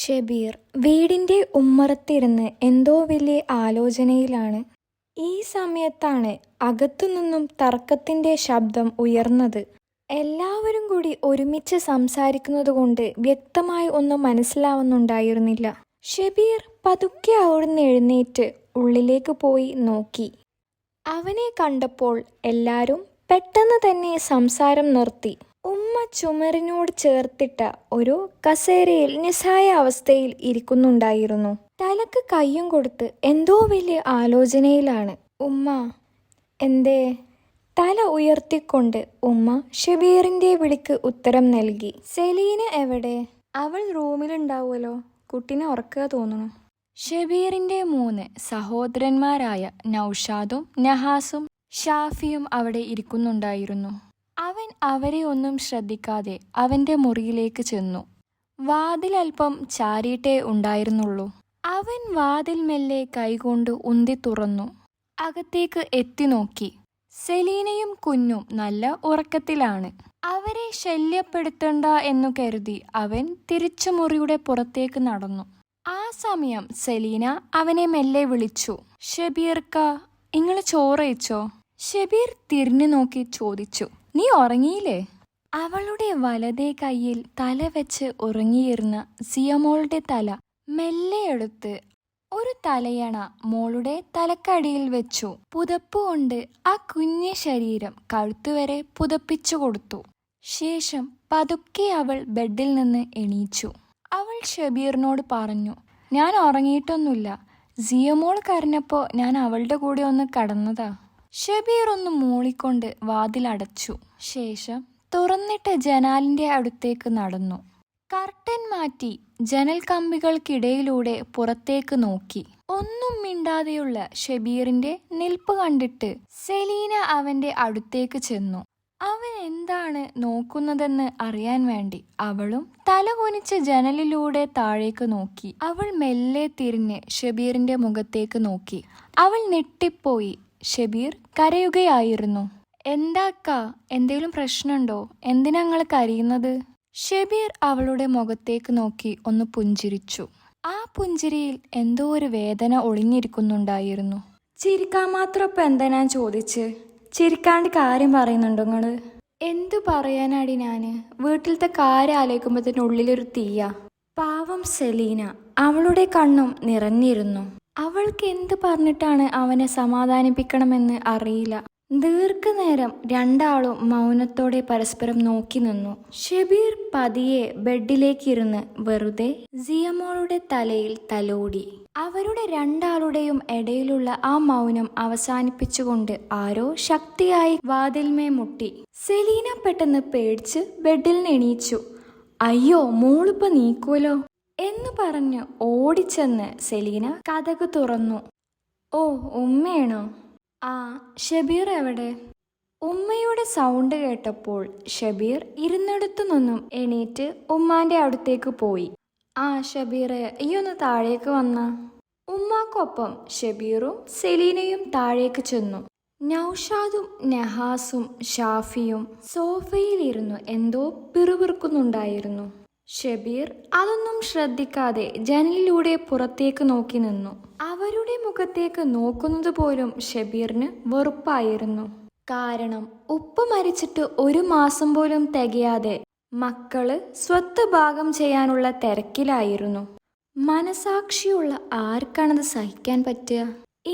ഷെബീർ വീടിൻ്റെ ഉമ്മറത്തിരുന്ന് എന്തോ വലിയ ആലോചനയിലാണ്. ഈ സമയത്താണ് അകത്തുനിന്നും തർക്കത്തിൻ്റെ ശബ്ദം ഉയർന്നത്. എല്ലാവരും കൂടി ഒരുമിച്ച് സംസാരിക്കുന്നതുകൊണ്ട് വ്യക്തമായി ഒന്നും മനസ്സിലാവുന്നുണ്ടായിരുന്നില്ല. ഷെബീർ പതുക്കെ അവിടുന്ന് എഴുന്നേറ്റ് ഉള്ളിലേക്ക് പോയി നോക്കി. അവനെ കണ്ടപ്പോൾ എല്ലാവരും പെട്ടെന്ന് തന്നെ സംസാരം നിർത്തി. ഉമ്മ ചുമരിനോട് ചേർത്തിട്ട ഒരു കസേരയിൽ നിസ്സായ അവസ്ഥയിൽ ഇരിക്കുന്നുണ്ടായിരുന്നു. തലക്ക് കയ്യും കൊടുത്ത് എന്തോ വലിയ ആലോചനയിലാണ്. ഉമ്മ എന്തേ? തല ഉയർത്തിക്കൊണ്ട് ഉമ്മ ഷെബീറിന്റെ വിളിക്ക് ഉത്തരം നൽകി. സെലീന എവിടെ? അവൾ റൂമിലുണ്ടാവുമല്ലോ. കുട്ടിനെ ഉറക്കുക തോന്നുന്നു. ഷെബീറിന്റെ 3 സഹോദരന്മാരായ നൗഷാദും നഹാസും ഷാഫിയും അവിടെ ഇരിക്കുന്നുണ്ടായിരുന്നു. അവൻ അവരെ ഒന്നും ശ്രദ്ധിക്കാതെ അവന്റെ മുറിയിലേക്ക് ചെന്നു. വാതിൽ അല്പം ചാരിയിട്ടേ ഉണ്ടായിരുന്നുള്ളൂ. അവൻ വാതിൽ മെല്ലെ കൈകൊണ്ട് ഉന്തി തുറന്നു. അകത്തേക്ക് എത്തി നോക്കി. സെലീനയും കുഞ്ഞും നല്ല ഉറക്കത്തിലാണ്. അവരെ ശല്യപ്പെടുത്തണ്ട എന്നു കരുതി അവൻ തിരിച്ചു മുറിയുടെ പുറത്തേക്ക് നടന്നു. ആ സമയം സെലീന അവനെ മെല്ലെ വിളിച്ചു. ഷെബീർക്ക, ഇങ്ങള് ചോറയിച്ചോ? ഷെബീർ തിരിഞ്ഞു നോക്കി ചോദിച്ചു. നീ ഉറങ്ങിയില്ലേ? അവളുടെ വലതേ കൈയിൽ തല വെച്ച് ഉറങ്ങിയിരുന്ന സിയമോളുടെ തല മെല്ലെ എടുത്ത് ഒരു തലയണ മോളുടെ തലക്കടിയിൽ വെച്ചു. പുതപ്പുകൊണ്ട് ആ കുഞ്ഞു ശരീരം കഴുത്തുവരെ പുതപ്പിച്ചു കൊടുത്തു. ശേഷം പതുക്കെ അവൾ ബെഡിൽ നിന്ന് എണീച്ചു. അവൾ ഷെബീറിനോട് പറഞ്ഞു, ഞാൻ ഉറങ്ങിയിട്ടൊന്നുമില്ല. സിയമോൾ കരഞ്ഞപ്പോ ഞാൻ അവളുടെ കൂടെ ഒന്ന് കടന്നതാ. ഷെബീർ ഒന്ന് മൂളിക്കൊണ്ട് വാതിലടച്ചു. ശേഷം തുറന്നിട്ട ജനാലിന്റെ അടുത്തേക്ക് നടന്നു. കർട്ടൻ മാറ്റി ജനൽ കമ്പികൾക്കിടയിലൂടെ പുറത്തേക്ക് നോക്കി. ഒന്നും മിണ്ടാതെയുള്ള ഷെബീറിന്റെ നിൽപ്പ് കണ്ടിട്ട് സെലീന അവന്റെ അടുത്തേക്ക് ചെന്നു. അവൻ എന്താണ് നോക്കുന്നതെന്ന് അറിയാൻ വേണ്ടി അവളും തല കുനിച്ച് ജനലിലൂടെ താഴേക്ക് നോക്കി. അവൾ മെല്ലെ തിരിഞ്ഞ് ഷെബീറിന്റെ മുഖത്തേക്ക് നോക്കി. അവൾ ഞെട്ടിപ്പോയി. ഷെബീർ കരയുകയായിരുന്നു. എന്താക്ക, എന്തേലും പ്രശ്നമുണ്ടോ? എന്തിനാ നിങ്ങൾ കരയുന്നത്? ഷെബീർ അവളുടെ മുഖത്തേക്ക് നോക്കി ഒന്ന് പുഞ്ചിരിച്ചു. ആ പുഞ്ചിരിയിൽ എന്തോ ഒരു വേദന ഒളിഞ്ഞിരിക്കുന്നുണ്ടായിരുന്നു. ചിരിക്കാൻ മാത്രം ഇപ്പം എന്താ ഞാൻ ചോദിച്ച്? ചിരിക്കാണ്ട് കാര്യം പറയുന്നുണ്ടോ നിങ്ങള്? എന്തു പറയാനാടി ഞാന്? വീട്ടിലത്തെ കാര്യം ആലോചിക്കുമ്പോഴത്തേന് ഉള്ളിലൊരു തീയ. പാവം സെലീന. അവളുടെ കണ്ണും നിറഞ്ഞിരുന്നു. അവൾക്ക് എന്ത് പറഞ്ഞിട്ടാണ് അവനെ സമാധാനിപ്പിക്കണമെന്ന് അറിയില്ല. ദീർഘനേരം രണ്ടാളും മൗനത്തോടെ പരസ്പരം നോക്കി നിന്നു. ഷെബീർ പതിയെ ബെഡിലേക്കിരുന്ന് വെറുതെ സിയമോളുടെ തലയിൽ തലോടി. അവരുടെ രണ്ടാളുടെയും ഇടയിലുള്ള ആ മൗനം അവസാനിപ്പിച്ചുകൊണ്ട് ആരോ ശക്തിയായി വാതിൽമേ മുട്ടി. സെലീന പെട്ടെന്ന് പേടിച്ച് ബെഡിൽ നിന്ന് എണീച്ചു. അയ്യോ, മോളിപ്പോ നീക്കൂലോ എന്ന് പറഞ്ഞ് ഓടിച്ചെന്ന് സെലീന കതക് തുറന്നു. ഓ, ഉമ്മയാണോ? ആ, ഷെബീർ എവിടെ? ഉമ്മയുടെ സൗണ്ട് കേട്ടപ്പോൾ ഷെബീർ ഇരുന്നിടത്തു നിന്നും എണീറ്റ് ഉമ്മാന്റെ അടുത്തേക്ക് പോയി. ആ ഷെബീറെ, ഈ ഒന്ന് താഴേക്ക് വന്ന. ഉമ്മാക്കൊപ്പം ഷെബീറും സെലീനയും താഴേക്ക് ചെന്നു. നൗഷാദും നഹാസും ഷാഫിയും സോഫയിലിരുന്നു എന്തോ പിറുപിറുക്കുന്നുണ്ടായിരുന്നു. ഷെബീർ അതൊന്നും ശ്രദ്ധിക്കാതെ ജനലിലൂടെ പുറത്തേക്ക് നോക്കി നിന്നു. അവരുടെ മുഖത്തേക്ക് നോക്കുന്നത് പോലും ഷെബീറിന് വെറുപ്പായിരുന്നു. കാരണം ഉപ്പ മരിച്ചിട്ട് 1 മാസം പോലും തികയാതെ മക്കള് സ്വത്ത് ഭാഗം ചെയ്യാനുള്ള തിരക്കിലായിരുന്നു. മനസാക്ഷിയുള്ള ആർക്കാണത് സഹിക്കാൻ പറ്റുക?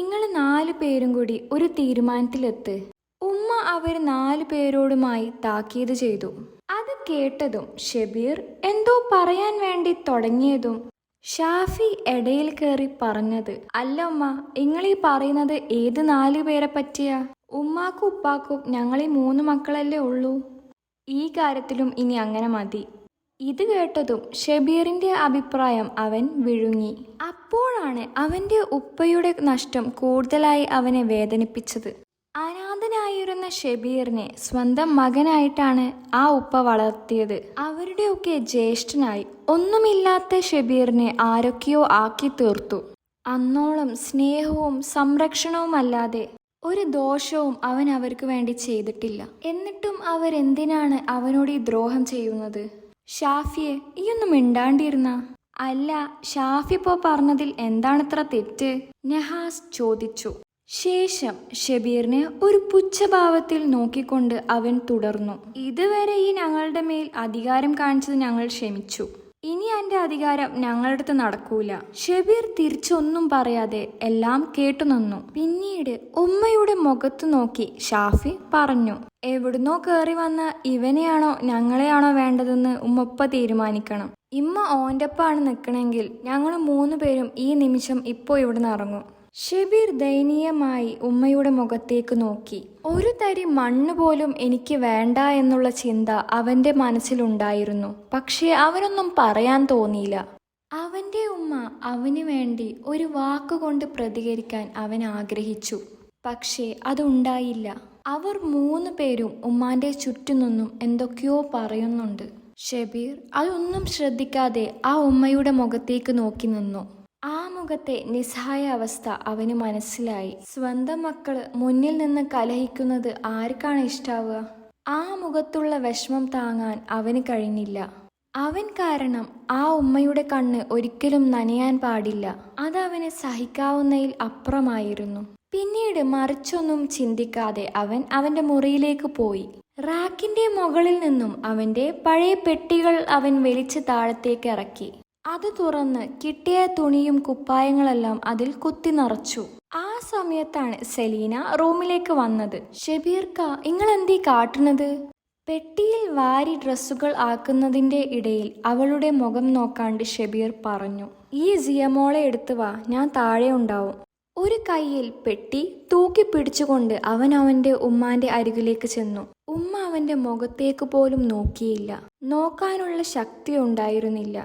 ഇങ്ങള് 4 പേരും കൂടി ഒരു തീരുമാനത്തിലെത്ത്. ഉമ്മ അവർ 4 പേരോടുമായി താക്കീത് ചെയ്തു. അത് കേട്ടതും ഷെബീർ എന്തോ പറയാൻ വേണ്ടി തുടങ്ങിയതും ഷാഫി ഇടയിൽ കയറി പറഞ്ഞത്, അല്ല ഉമ്മ, ഇങ്ങളീ പറയുന്നത് ഏത് 4 പേരെ പറ്റിയാ? ഉമ്മാക്കും ഉപ്പാക്കും ഞങ്ങളീ 3 മക്കളല്ലേ ഉള്ളൂ. ഈ കാര്യത്തിലും ഇനി അങ്ങനെ മതി. ഇത് കേട്ടതും ഷെബീറിന്റെ അഭിപ്രായം അവൻ വിഴുങ്ങി. അപ്പോഴാണ് അവന്റെ ഉപ്പയുടെ നഷ്ടം കൂടുതലായി അവനെ വേദനിപ്പിച്ചത്. അനാഥനായിരുന്ന ഷെബീറിനെ സ്വന്തം മകനായിട്ടാണ് ആ ഉപ്പ വളർത്തിയത്. അവരുടെയൊക്കെ ജ്യേഷ്ഠനായി ഒന്നുമില്ലാത്ത ഷെബീറിനെ ആരൊക്കെയോ ആക്കി തീർത്തു. അന്നോളം സ്നേഹവും സംരക്ഷണവുമല്ലാതെ ഒരു ദോഷവും അവൻ അവർക്ക് വേണ്ടി ചെയ്തിട്ടില്ല. എന്നിട്ടും അവരെന്തിനാണ് അവനോട് ഈ ദ്രോഹം ചെയ്യുന്നത്? ഷാഫിയെ, ഈ ഒന്നും മിണ്ടാണ്ടിരുന്ന. അല്ല, ഷാഫി ഇപ്പോ പറഞ്ഞതിൽ എന്താണിത്ര തെറ്റ്? നഹാസ് ചോദിച്ചു. ശേഷം ഷബീറിനെ ഒരു പുച്ഛഭാവത്തിൽ നോക്കിക്കൊണ്ട് അവൻ തുടർന്നു. ഇതുവരെ ഈ ഞങ്ങളുടെ മേൽ അധികാരം കാണിച്ചത് ഞങ്ങൾ ക്ഷമിച്ചു. ഇനി എൻ്റെ അധികാരം ഞങ്ങളുടെ അടുത്ത് നടക്കൂല. ഷബീർ തിരിച്ചൊന്നും പറയാതെ എല്ലാം കേട്ടുനിന്നു. പിന്നീട് ഉമ്മയുടെ മുഖത്തു നോക്കി ഷാഫി പറഞ്ഞു, എവിടുന്നോ കയറി വന്ന ഇവനെയാണോ ഞങ്ങളെയാണോ വേണ്ടതെന്ന് ഉമ്മപ്പ തീരുമാനിക്കണം. ഇമ്മ ഓൻ്റെപ്പാണ് നിൽക്കണമെങ്കിൽ ഞങ്ങൾ 3 പേരും ഈ നിമിഷം ഇപ്പോൾ ഇവിടുന്ന് ഇറങ്ങും. ഷബീർ ദയനീയമായി ഉമ്മയുടെ മുഖത്തേക്ക് നോക്കി. ഒരു തരി മണ്ണ് പോലും എനിക്ക് വേണ്ട എന്നുള്ള ചിന്ത അവന്റെ മനസ്സിലുണ്ടായിരുന്നു. പക്ഷേ അവനൊന്നും പറയാൻ തോന്നിയില്ല. അവന്റെ ഉമ്മ അവന് വേണ്ടി ഒരു വാക്കുകൊണ്ട് പ്രതികരിക്കാൻ അവൻ ആഗ്രഹിച്ചു. പക്ഷേ അതുണ്ടായില്ല. അവർ 3 പേരും ഉമ്മാന്റെ ചുറ്റുനിന്നും എന്തൊക്കെയോ പറയുന്നുണ്ട്. ഷബീർ അതൊന്നും ശ്രദ്ധിക്കാതെ ആ ഉമ്മയുടെ മുഖത്തേക്ക് നോക്കി നിന്നു. ആ മുഖത്തെ നിസ്സഹായ അവസ്ഥ അവന് മനസ്സിലായി. സ്വന്തം മക്കള് മുന്നിൽ നിന്ന് കലഹിക്കുന്നത് ആർക്കാണ് ഇഷ്ടാവുക? ആ മുഖത്തുള്ള വിഷമം താങ്ങാൻ അവന് കഴിഞ്ഞില്ല. അവൻ കാരണം ആ ഉമ്മയുടെ കണ്ണ് ഒരിക്കലും നനയാൻ പാടില്ല. അതവന് സഹിക്കാവുന്നതിൽ അപ്പുറമായിരുന്നു. പിന്നീട് മറിച്ചൊന്നും ചിന്തിക്കാതെ അവൻ അവന്റെ മുറിയിലേക്ക് പോയി. റാക്കിന്റെ മുകളിൽ നിന്നും അവന്റെ പഴയ പെട്ടികൾ അവൻ വലിച്ച് താഴത്തേക്ക് ഇറക്കി. അത് തുറന്ന് കിട്ടിയ തുണിയും കുപ്പായങ്ങളെല്ലാം അതിൽ കുത്തി നിറച്ചു. ആ സമയത്താണ് സെലീന റൂമിലേക്ക് വന്നത്. ഷബീർക്ക, ഇങ്ങളെന്തീ കാട്ടുന്നത്? പെട്ടിയിൽ വാരി ഡ്രസ്സുകൾ ആക്കുന്നതിന്റെ ഇടയിൽ അവളുടെ മുഖം നോക്കാണ്ട് ഷബീർ പറഞ്ഞു. ഈ സിയമോളെ എടുത്തു വാ, ഞാൻ താഴെ ഉണ്ടാവും. ഒരു കൈയിൽ പെട്ടി തൂക്കി പിടിച്ചുകൊണ്ട് അവൻ അവന്റെ ഉമ്മാന്റെ അരികിലേക്ക് ചെന്നു. ഉമ്മ അവന്റെ മുഖത്തേക്ക് പോലും നോക്കിയില്ല. നോക്കാനുള്ള ശക്തി ഉണ്ടായിരുന്നില്ല.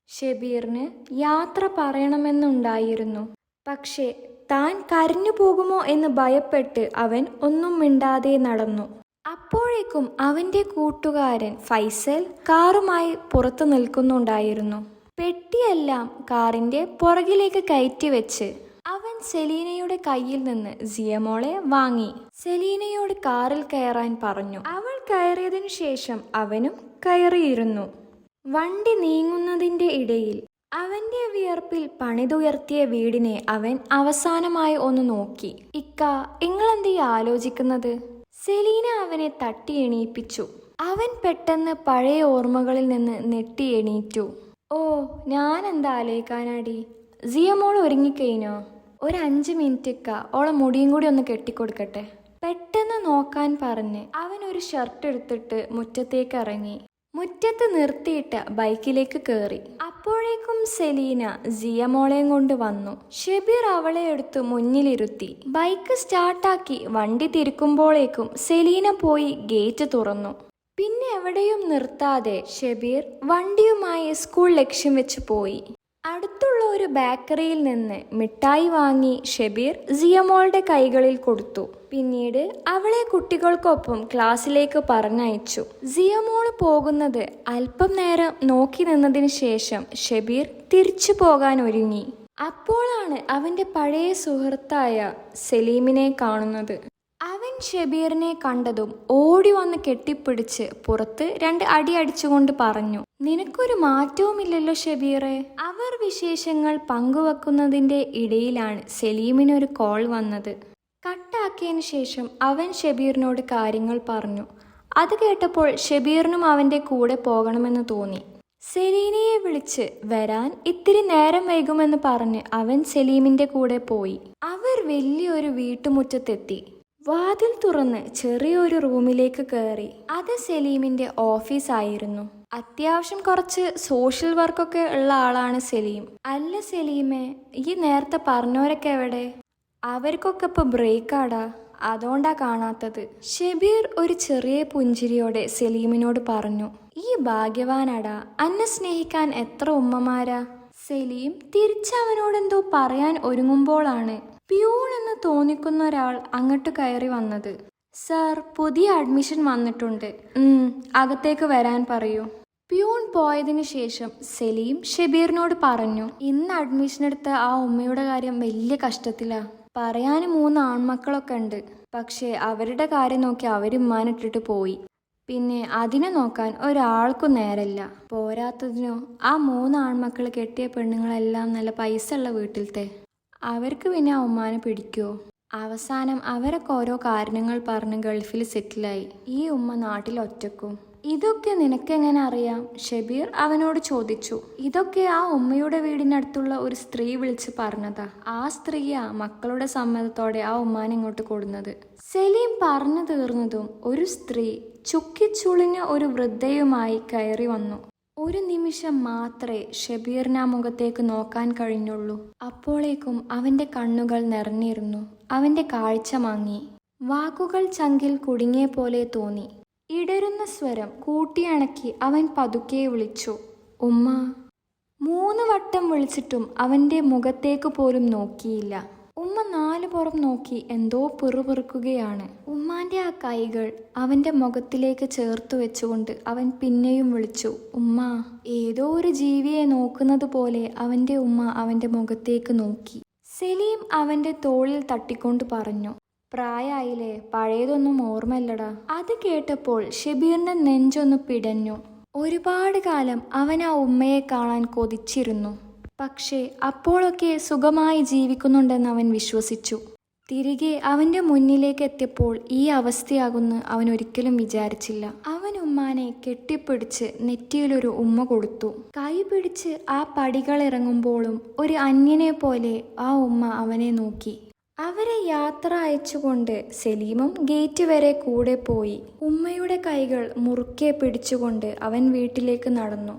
ഷബീറിന് യാത്ര പറയണമെന്നുണ്ടായിരുന്നു. പക്ഷേ താൻ കരഞ്ഞു പോകുമോ എന്ന് ഭയപ്പെട്ട് അവൻ ഒന്നും മിണ്ടാതെ നടന്നു. അപ്പോഴേക്കും അവന്റെ കൂട്ടുകാരൻ ഫൈസൽ കാറുമായി പുറത്തു നിൽക്കുന്നുണ്ടായിരുന്നു. പെട്ടിയെല്ലാം കാറിന്റെ പുറകിലേക്ക് കയറ്റി വെച്ച് അവൻ സെലീനയുടെ കയ്യിൽ നിന്ന് സിയമോളെ വാങ്ങി. സെലീനയോട് കാറിൽ കയറാൻ പറഞ്ഞു. അവൾ കയറിയതിനു ശേഷം അവനും കയറിയിരുന്നു. വണ്ടി നീങ്ങുന്നതിന്റെ ഇടയിൽ അവന്റെ വിയർപ്പിൽ പണിതുയർത്തിയ വീടിനെ അവൻ അവസാനമായി ഒന്ന് നോക്കി. ഇക്ക, ഇങ്ങളെന്തീ ആലോചിക്കുന്നത്? സെലീന അവനെ തട്ടി എണീപ്പിച്ചു. അവൻ പെട്ടെന്ന് പഴയ ഓർമ്മകളിൽ നിന്ന് നെട്ടി എണീറ്റു. ഓ, ഞാൻ എന്താ ആലോചിക്കാനാടി? സിയമോൾ ഒരുങ്ങിക്കഴിഞ്ഞോ? ഒരു 5 മിനിറ്റ് ഇക്ക, ഓളെ മുടിയും കൂടി ഒന്ന് കെട്ടിക്കൊടുക്കട്ടെ. പെട്ടെന്ന് നോക്കാൻ പറഞ്ഞ് അവൻ ഒരു ഷർട്ട് എടുത്തിട്ട് മുറ്റത്തേക്ക് ഇറങ്ങി. മുറ്റത്ത് നിർത്തിയിട്ട് ബൈക്കിലേക്ക് കയറി. അപ്പോഴേക്കും സെലീന സിയമോളെയും കൊണ്ട് വന്നു. ഷബീർ അവളെ എടുത്ത് മുന്നിലിരുത്തി. ബൈക്ക് സ്റ്റാർട്ടാക്കി വണ്ടി തിരിക്കുമ്പോഴേക്കും സെലീന പോയി ഗേറ്റ് തുറന്നു. പിന്നെ എവിടെയും നിർത്താതെ ഷബീർ വണ്ടിയുമായി സ്കൂൾ ലക്ഷ്യം വെച്ച് പോയി. അടുത്തുള്ള ഒരു ബേക്കറിയിൽ നിന്ന് മിഠായി വാങ്ങി ഷബീർ സിയമോളുടെ കൈകളിൽ കൊടുത്തു. പിന്നീട് അവളെ കുട്ടികൾക്കൊപ്പം ക്ലാസ്സിലേക്ക് പറഞ്ഞയച്ചു. സിയമോൾ പോകുന്നത് അല്പം നേരം നോക്കി നിന്നതിന് ശേഷം ഷബീർ തിരിച്ചു പോകാൻ ഒരുങ്ങി. അപ്പോഴാണ് അവന്റെ പഴയ സുഹൃത്തായ സലീമിനെ കാണുന്നത്. അവൻ ഷബീറിനെ കണ്ടതും ഓടി വന്ന് കെട്ടിപ്പിടിച്ച് പുറത്ത് 2 അടി അടിച്ചുകൊണ്ട് പറഞ്ഞു, നിനക്കൊരു മാറ്റവുമില്ലല്ലോ ഷബീറെ. അവർ വിശേഷങ്ങൾ പങ്കുവെക്കുന്നതിന്റെ ഇടയിലാണ് സലീമിനൊരു കോൾ വന്നത്. കട്ടാക്കിയതിന് ശേഷം അവൻ ഷബീറിനോട് കാര്യങ്ങൾ പറഞ്ഞു. അത് കേട്ടപ്പോൾ ഷബീറിനും അവന്റെ കൂടെ പോകണമെന്ന് തോന്നി. സെലീനയെ വിളിച്ച് വരാൻ ഇത്തിരി നേരം വൈകുമെന്ന് പറഞ്ഞ് അവൻ സലീമിന്റെ കൂടെ പോയി. അവർ വലിയൊരു വീട്ടുമുറ്റത്തെത്തി. വാതിൽ തുറന്ന് ചെറിയൊരു റൂമിലേക്ക് കയറി. അത് സലീമിന്റെ ഓഫീസായിരുന്നു. അത്യാവശ്യം കുറച്ച് സോഷ്യൽ വർക്കൊക്കെ ഉള്ള ആളാണ് സലീം. അല്ല സലീമേ, ഈ നേരത്തെ പറഞ്ഞവരൊക്കെ എവിടെ? അവർക്കൊക്കെ ഇപ്പൊ ബ്രേക്കാടാ, അതുകൊണ്ടാ കാണാത്തത്. ഷബീർ ഒരു ചെറിയ പുഞ്ചിരിയോടെ സലീമിനോട് പറഞ്ഞു. ഈ ഭാഗ്യവാനാടാ, അന്നെ സ്നേഹിക്കാൻ എത്ര ഉമ്മമാരാ. സലീം തിരിച്ചവനോടെന്തോ പറയാൻ ഒരുങ്ങുമ്പോഴാണ് പ്യൂൺ എന്ന് തോന്നിക്കുന്ന ഒരാൾ അങ്ങോട്ട് കയറി വന്നത്. സർ, പുതിയ അഡ്മിഷൻ വന്നിട്ടുണ്ട്, അകത്തേക്ക് വരാൻ പറയൂ. പ്യൂൺ പോയതിനു ശേഷം സലീം ഷബീറിനോട് പറഞ്ഞു, ഇന്ന് അഡ്മിഷൻ എടുത്ത ആ ഉമ്മയുടെ കാര്യം വലിയ കഷ്ടത്തിലാ. പറയാൻ 3 ആൺമക്കളൊക്കെ ഉണ്ട്. പക്ഷേ അവരുടെ കാര്യം നോക്കി അവരുമ്മാനിട്ടിട്ട് പോയി. പിന്നെ അതിനെ നോക്കാൻ ഒരാൾക്കും നേരമില്ല. പോരാത്തതിനോ ആ 3 ആൺമക്കൾ കെട്ടിയ പെണ്ണുങ്ങളെല്ലാം നല്ല പൈസ ഉള്ള വീട്ടിലത്തെ. അവർക്ക് പിന്നെ ആ ഉമ്മാനെ പിടിക്കുമോ? അവസാനം അവരൊക്കെ ഓരോ കാരണങ്ങൾ പറഞ്ഞ് ഗൾഫിൽ സെറ്റിലായി. ഈ ഉമ്മ നാട്ടിൽ ഒറ്റക്കും. ഇതൊക്കെ നിനക്കെങ്ങനെ അറിയാം? ഷബീർ അവനോട് ചോദിച്ചു. ഇതൊക്കെ ആ ഉമ്മയുടെ വീടിനടുത്തുള്ള ഒരു സ്ത്രീ വിളിച്ച് പറഞ്ഞതാ. ആ സ്ത്രീയാ മക്കളുടെ സമ്മതത്തോടെ ആ ഉമ്മാനെ ഇങ്ങോട്ട് കൊടുന്നത്. സലീം പറഞ്ഞു തീർന്നതും ഒരു സ്ത്രീ ചുക്കിച്ചുളിഞ്ഞ ഒരു വൃദ്ധയുമായി കയറി വന്നു. ഒരു നിമിഷം മാത്രമേ ഷബീറിന് ആ മുഖത്തേക്ക് നോക്കാൻ കഴിഞ്ഞുള്ളൂ. അപ്പോഴേക്കും അവന്റെ കണ്ണുകൾ നിറഞ്ഞിരുന്നു. അവന്റെ കാഴ്ച മങ്ങി. വാക്കുകൾ ചങ്കിൽ കുടുങ്ങിയ പോലെ തോന്നി. ഇടരുന്ന സ്വരം കൂട്ടിയണക്കി അവൻ പതുക്കെ വിളിച്ചു, ഉമ്മ. 3 വട്ടം വിളിച്ചിട്ടും അവന്റെ മുഖത്തേക്ക് പോലും നോക്കിയില്ല. ഉമ്മ 4 പുറം നോക്കി എന്തോ പിറുപിറുക്കുകയാണ്. ഉമ്മാന്റെ ആ കൈകൾ അവന്റെ മുഖത്തിലേക്ക് ചേർത്തു വെച്ചുകൊണ്ട് അവൻ പിന്നെയും വിളിച്ചു, ഉമ്മ. ഏതോ ഒരു ജീവിയെ നോക്കുന്നത് പോലെ അവന്റെ ഉമ്മ അവന്റെ മുഖത്തേക്ക് നോക്കി. സലീം അവന്റെ തോളിൽ തട്ടിക്കൊണ്ട് പറഞ്ഞു, പ്രായായില്ലേ, പഴയതൊന്നും ഓർമ്മയില്ലടാ. അത് കേട്ടപ്പോൾ ഷബീറിന്റെ നെഞ്ചൊന്ന് പിടഞ്ഞു. ഒരുപാട് കാലം അവൻ ആ ഉമ്മയെ കാണാൻ കൊതിച്ചിരുന്നു. പക്ഷേ അപ്പോഴൊക്കെ സുഖമായി ജീവിക്കുന്നുണ്ടെന്ന് അവൻ വിശ്വസിച്ചു. തിരികെ അവന്റെ മുന്നിലേക്ക് എത്തിയപ്പോൾ ഈ അവസ്ഥയാകുമെന്ന് അവൻ ഒരിക്കലും വിചാരിച്ചില്ല. അവൻ ഉമ്മാനെ കെട്ടിപ്പിടിച്ച് നെറ്റിയിലൊരു ഉമ്മ കൊടുത്തു. കൈ പിടിച്ച് ആ പടികളിറങ്ങുമ്പോഴും ഒരു അന്യനെ പോലെ ആ ഉമ്മ അവനെ നോക്കി. അവരെ യാത്ര അയച്ചുകൊണ്ട് സലീമും ഗേറ്റ് വരെ കൂടെ പോയി. ഉമ്മയുടെ കൈകൾ മുറുക്കെ പിടിച്ചുകൊണ്ട് അവൻ വീട്ടിലേക്ക് നടന്നു.